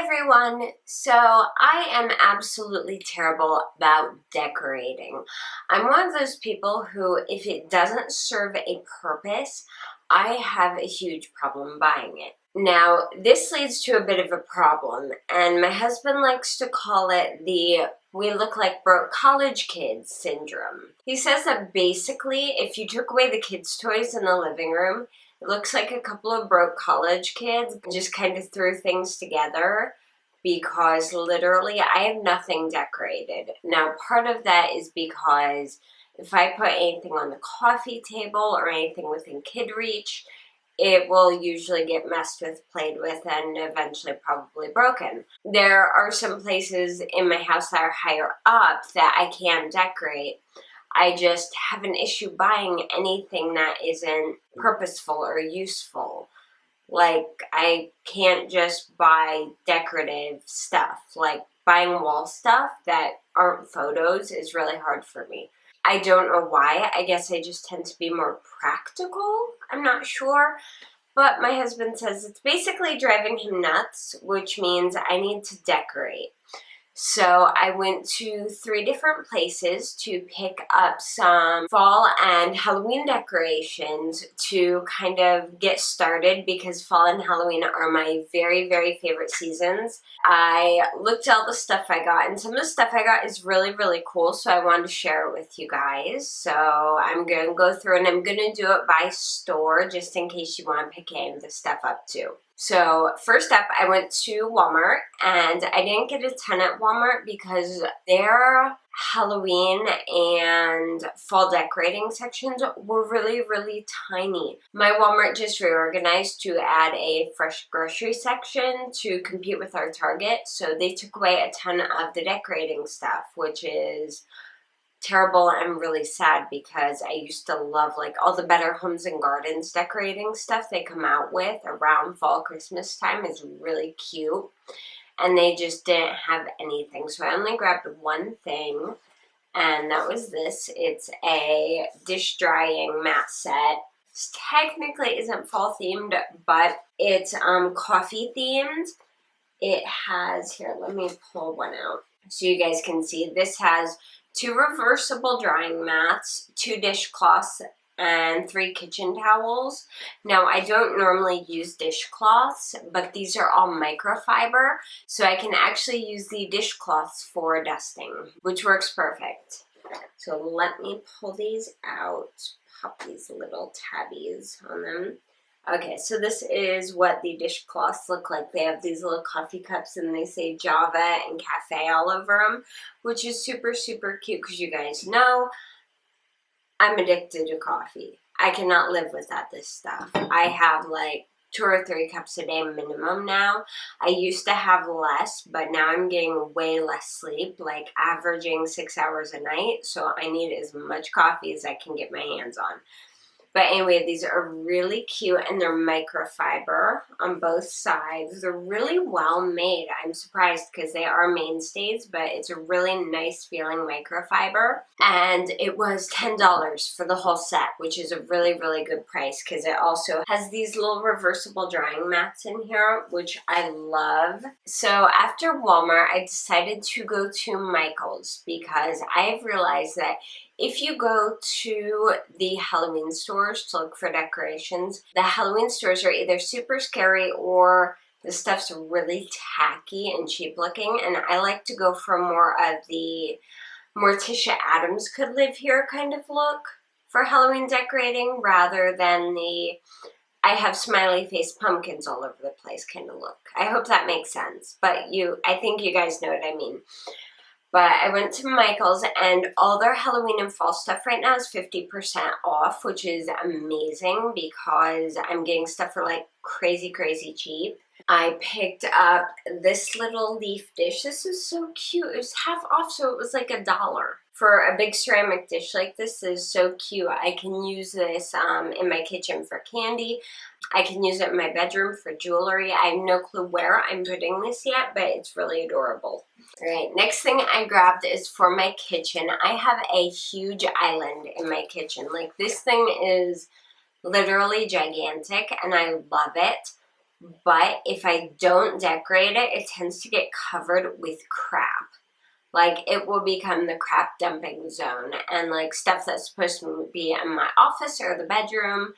everyone. So I am absolutely terrible about decorating. I'm one of those people who, if it doesn't serve a purpose, I have a huge problem buying it. Now, this leads to a bit of a problem, and my husband likes to call it the "we look like broke college kids" syndrome. He says that basically, if you took away the kids' toys in the living room, it looks like a couple of broke college kids just kind of threw things together because literally I have nothing decorated. Now, part of that is because if I put anything on the coffee table or anything within kid reach, it will usually get messed with, played with, and eventually probably broken. There are some places in my house that are higher up that I can decorate. I just have an issue buying anything that isn't purposeful or useful. Like, I can't just buy decorative stuff. Like, buying wall stuff that aren't photos is really hard for me. I don't know why. I guess I just tend to be more practical. I'm not sure. But my husband says it's basically driving him nuts, which means I need to decorate. So I went to 3 different places to pick up some fall and Halloween decorations to kind of get started because fall and Halloween are my very, very favorite seasons. I looked at all the stuff I got, and some of the stuff I got is really, really cool, so I wanted to share it with you guys. So I'm going to go through, and I'm going to do it by store just in case you want to pick any of the stuff up too. So first up, I went to Walmart, and I didn't get a ton at Walmart because their Halloween and fall decorating sections were really, really tiny. My Walmart just reorganized to add a fresh grocery section to compete with our Target, so they took away a ton of the decorating stuff, which is terrible and really sad because I used to love like all the Better Homes and Gardens decorating stuff they come out with around fall Christmas time is really cute, and they just didn't have anything, so I only grabbed one thing, and that was this. It's a dish drying mat set. This technically isn't fall themed, but it's coffee themed. It has, here, let me pull one out so you guys can see. This has 2 reversible drying mats, 2 dishcloths, and 3 kitchen towels. Now, I don't normally use dishcloths, but these are all microfiber, so I can actually use the dishcloths for dusting, which works perfect. So let me pull these out, pop these little tabbies on them. Okay, so this is what the dishcloths look like. They have these little coffee cups and they say Java and Cafe all over them, which is super, super cute because you guys know I'm addicted to coffee. I cannot live without this stuff. I have like 2 or 3 cups a day minimum now. I used to have less, but now I'm getting way less sleep, like averaging 6 hours a night, so I need as much coffee as I can get my hands on. But anyway, these are really cute, and they're microfiber on both sides. They're really well made. I'm surprised because they are mainstays, but it's a really nice feeling microfiber. And it was $10 for the whole set, which is a really, really good price because it also has these little reversible drying mats in here, which I love. So after Walmart, I decided to go to Michael's because I've realized that if you go to the Halloween stores to look for decorations, the Halloween stores are either super scary or the stuff's really tacky and cheap looking, and I like to go for more of the Morticia Addams Could Live Here kind of look for Halloween decorating rather than the I have smiley face pumpkins all over the place kind of look. I hope that makes sense, but I think you guys know what I mean. But I went to Michael's, and all their Halloween and fall stuff right now is 50% off, which is amazing because I'm getting stuff for like crazy, crazy cheap. I picked up this little leaf dish. This is so cute. It was half off, so it was like $1. For a big ceramic dish like this is so cute. I can use this in my kitchen for candy. I can use it in my bedroom for jewelry. I have no clue where I'm putting this yet, but it's really adorable. Alright, next thing I grabbed is for my kitchen. I have a huge island in my kitchen. Like, this thing is literally gigantic, and I love it. but if I don't decorate it, it tends to get covered with crap. Like, it will become the crap dumping zone, and like stuff that's supposed to be in my office or the bedroom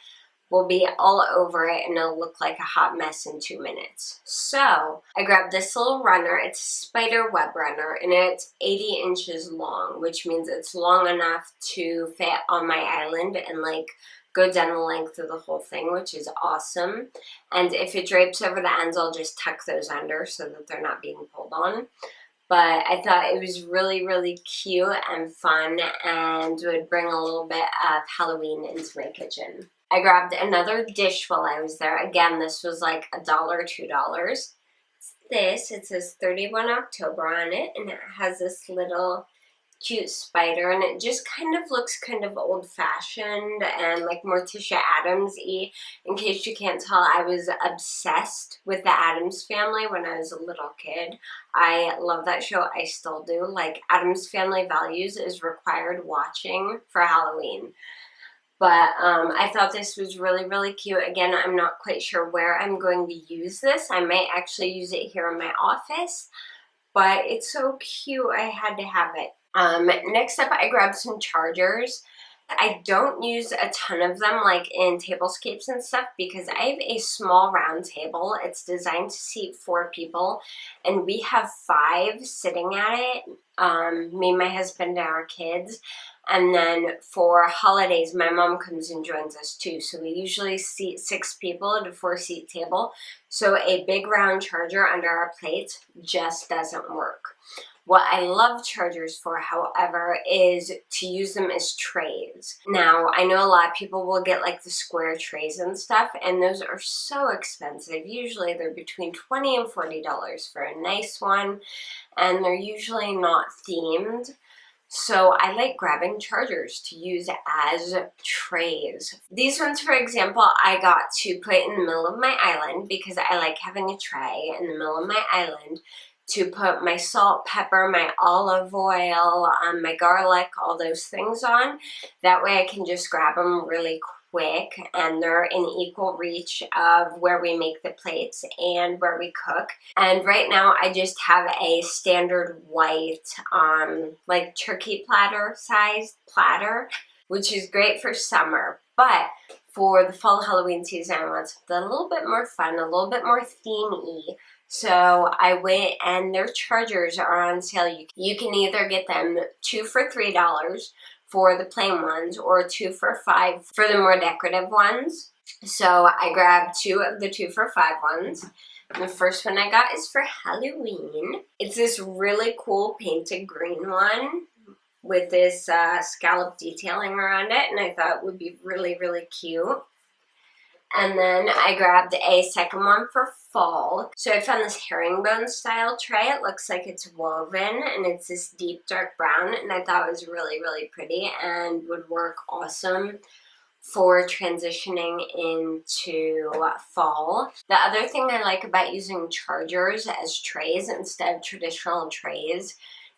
will be all over it, and it'll look like a hot mess in 2 minutes. So I grabbed this little runner. It's a spider web runner, and it's 80 inches long, which means it's long enough to fit on my island and like go down the length of the whole thing, which is awesome. And if it drapes over the ends, I'll just tuck those under so that they're not being pulled on. But I thought it was really, really cute and fun, and would bring a little bit of Halloween into my kitchen. I grabbed another dish while I was there. Again, this was like $1, $2. It's this. It says 31 October on it, and it has this little cute spider, and it just kind of looks kind of old-fashioned and like Morticia Addams-y. In case you can't tell, I was obsessed with the Addams Family when I was a little kid. I love that show. I still do. Like, Addams Family Values is required watching for Halloween. But I thought this was really, really cute. Again, I'm not quite sure where I'm going to use this. I might actually use it here in my office, but it's so cute, I had to have it. Next up, I grabbed some chargers. I don't use a ton of them like in tablescapes and stuff because I have a small round table. It's designed to seat 4 people, and we have 5 sitting at it, me, my husband, and our kids. And then for holidays, my mom comes and joins us too. So we usually seat 6 people at a 4-seat table. So a big round charger under our plates just doesn't work. What I love chargers for, however, is to use them as trays. Now, I know a lot of people will get like the square trays and stuff, and those are so expensive. Usually they're between $20 and $40 for a nice one, and they're usually not themed. So I like grabbing chargers to use as trays. These ones, for example, I got to put in the middle of my island because I like having a tray in the middle of my island to put my salt, pepper, my olive oil, my garlic, all those things on. That way I can just grab them really quick, and they're in equal reach of where we make the plates and where we cook. And right now I just have a standard white, like turkey platter sized platter, which is great for summer. But for the fall Halloween season, I want something a little bit more fun, a little bit more theme-y. So I went, and their chargers are on sale. You can either get them 2 for $3 for the plain ones, or 2 for $5 for the more decorative ones. So I grabbed 2 of the 2 for $5 ones. And the first one I got is for Halloween. It's this really cool painted green one with this scallop detailing around it, and I thought it would be really, really cute. And then I grabbed a second one for fall. So I found this herringbone style tray. It looks like it's woven, and it's this deep dark brown, and I thought it was really, really pretty and would work awesome for transitioning into fall. The other thing I like about using chargers as trays instead of traditional trays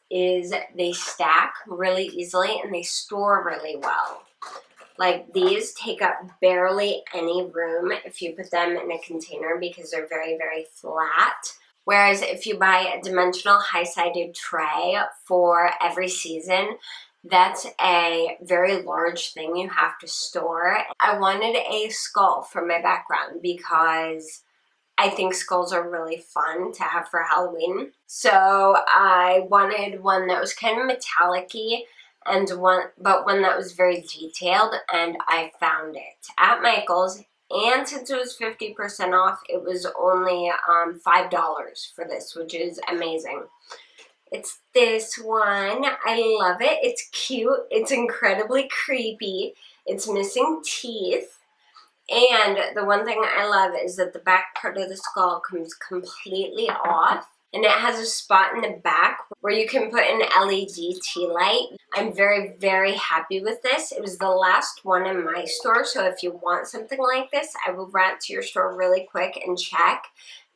is they stack really easily and they store really well. Like, these take up barely any room if you put them in a container because they're very, very flat. Whereas if you buy a dimensional high-sided tray for every season, that's a very large thing you have to store. I wanted a skull for my background because I think skulls are really fun to have for Halloween. So I wanted one that was kind of metallic-y, but one that was very detailed, and I found it at Michael's. And since it was 50% off, it was only $5 for this, which is amazing. It's this one. I love it. It's cute. It's incredibly creepy. It's missing teeth. And the one thing I love is that the back part of the skull comes completely off. And it has a spot in the back where you can put an LED tea light. I'm very, very happy with this. It was the last one in my store, so if you want something like this, I will run to your store really quick and check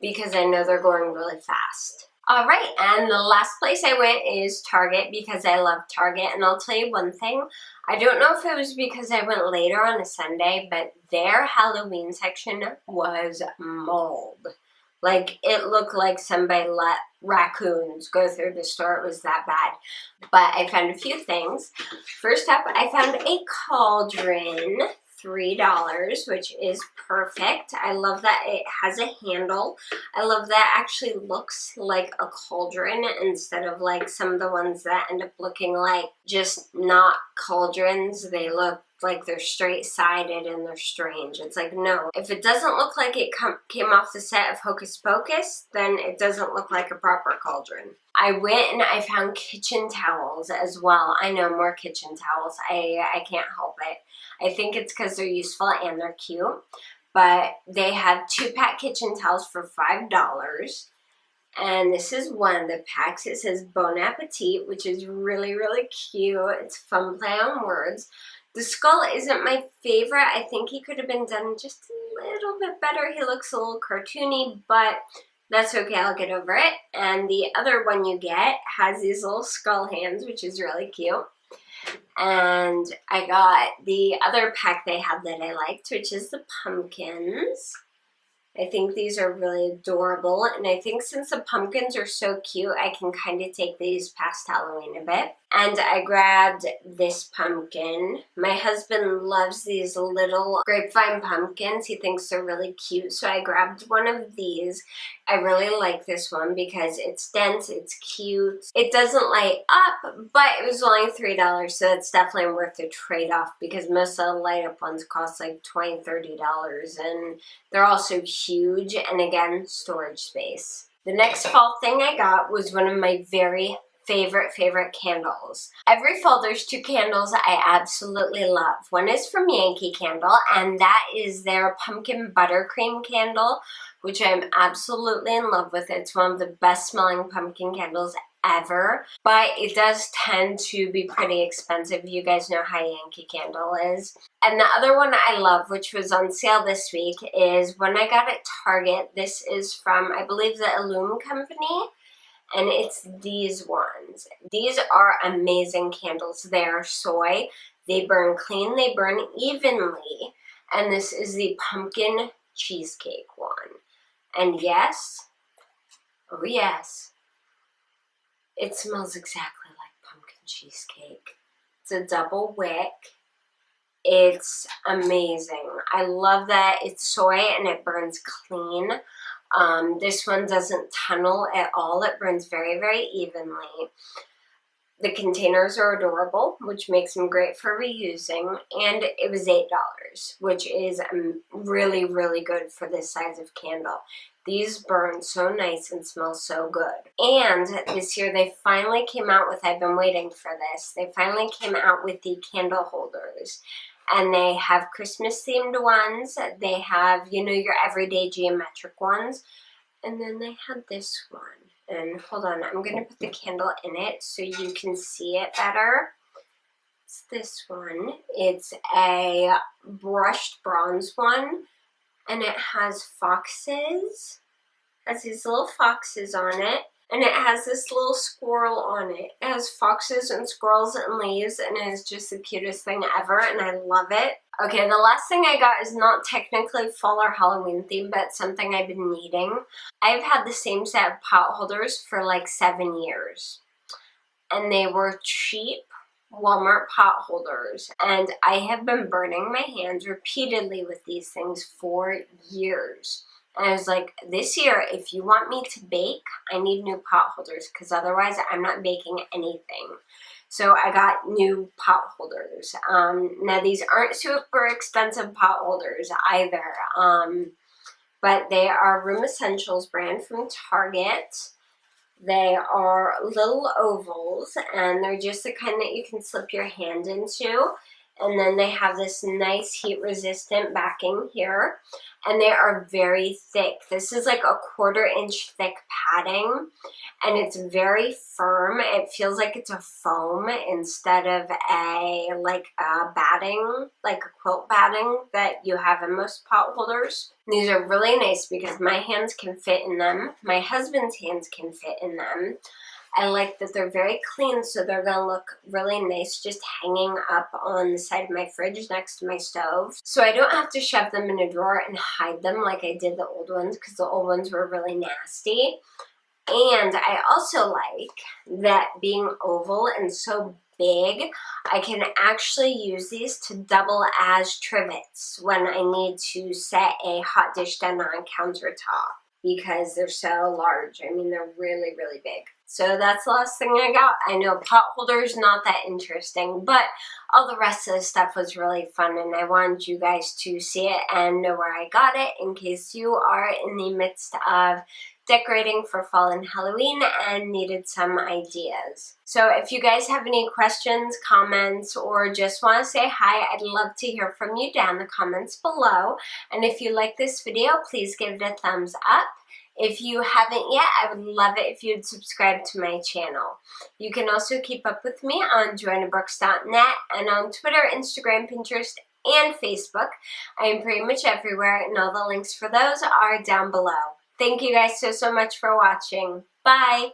because I know they're going really fast. Alright, and the last place I went is Target because I love Target, and I'll tell you one thing, I don't know if it was because I went later on a Sunday, but their Halloween section was mauled. Like, it looked like somebody let raccoons go through the store. It was that bad. But I found a few things. First up, I found a cauldron, $3, which is perfect. I love that it has a handle. I love that it actually looks like a cauldron instead of like some of the ones that end up looking like just not cauldrons. They look like they're straight-sided and they're strange. It's like, no. If it doesn't look like it came off the set of Hocus Pocus, then it doesn't look like a proper cauldron. I went and I found kitchen towels as well. I know, more kitchen towels. I can't help it. I think it's because they're useful and they're cute. But they have 2-pack kitchen towels for $5. And this is one of the packs. It says Bon Appetit, which is really, really cute. It's fun play on words. The skull isn't my favorite. I think he could have been done just a little bit better. He looks a little cartoony, but that's okay. I'll get over it. And the other one you get has these little skull hands, which is really cute. And I got the other pack they had that I liked, which is the pumpkins. I think these are really adorable, and I think since the pumpkins are so cute, I can kind of take these past Halloween a bit. And I grabbed this pumpkin. My husband loves these little grapevine pumpkins. He thinks they're really cute, so I grabbed one of these. I really like this one because it's dense, it's cute. It doesn't light up, but it was only $3, so it's definitely worth the trade-off because most of the light-up ones cost like $20, $30, and they're also huge, and again, storage space. The next fall thing I got was one of my very favorite candles. Every fall there's 2 candles I absolutely love. One is from Yankee Candle, and that is their pumpkin buttercream candle, which I'm absolutely in love with. It's one of the best smelling pumpkin candles ever, but it does tend to be pretty expensive. You guys know how Yankee Candle is. And the other one I love, which was on sale this week, is one I got at Target. This is from, I believe, the Illume Company. And it's these ones. These are amazing candles. They are soy. They burn clean. They burn evenly. And this is the pumpkin cheesecake one. And yes, oh yes, it smells exactly like pumpkin cheesecake. It's a double wick. It's amazing. I love that it's soy and it burns clean. This one doesn't tunnel at all. It burns very, very evenly. The containers are adorable, which makes them great for reusing, and it was $8, which is really, really good for this size of candle. These burn so nice and smell so good. And this year they finally came out with, I've been waiting for this, they finally came out with the candle holders. And they have Christmas themed ones, they have, you know, your everyday geometric ones, and then they had this one. And hold on, I'm going to put the candle in it so you can see it better. It's this one. It's a brushed bronze one, and it has foxes. It has these little foxes on it, and it has this little squirrel on it. It has foxes and squirrels and leaves, and it is just the cutest thing ever, and I love it. Okay, the last thing I got is not technically fall or Halloween themed, but something I've been needing. I've had the same set of pot holders for like 7 years, and they were cheap Walmart pot holders, and I have been burning my hands repeatedly with these things for years. And I was like, this year, if you want me to bake, I need new pot holders, because otherwise I'm not baking anything. So I got new pot holders. Now these aren't super expensive pot holders either, but they are Room Essentials brand from Target. They are little ovals, and they're just the kind that you can slip your hand into. and then they have this nice heat resistant backing here, and they are very thick. This is like a 1/4 inch thick padding, and it's very firm. It feels like it's a foam instead of a batting, like a quilt batting that you have in most pot holders. These are really nice because my hands can fit in them. My husband's hands can fit in them. I like that they're very clean, so they're going to look really nice just hanging up on the side of my fridge next to my stove. So I don't have to shove them in a drawer and hide them like I did the old ones, because the old ones were really nasty. And I also like that being oval and so big, I can actually use these to double as trivets when I need to set a hot dish down on a countertop, because they're so large. I mean, they're really, really big. So that's the last thing I got. I know pot holders, not that interesting, but all the rest of the stuff was really fun, and I wanted you guys to see it and know where I got it in case you are in the midst of decorating for fall and Halloween and needed some ideas. So if you guys have any questions, comments, or just want to say hi, I'd love to hear from you down in the comments below. And if you like this video, please give it a thumbs up. If you haven't yet, I would love it if you'd subscribe to my channel. You can also keep up with me on JoannaBrooks.net and on Twitter, Instagram, Pinterest, and Facebook. I am pretty much everywhere, and all the links for those are down below. Thank you guys so much for watching. Bye!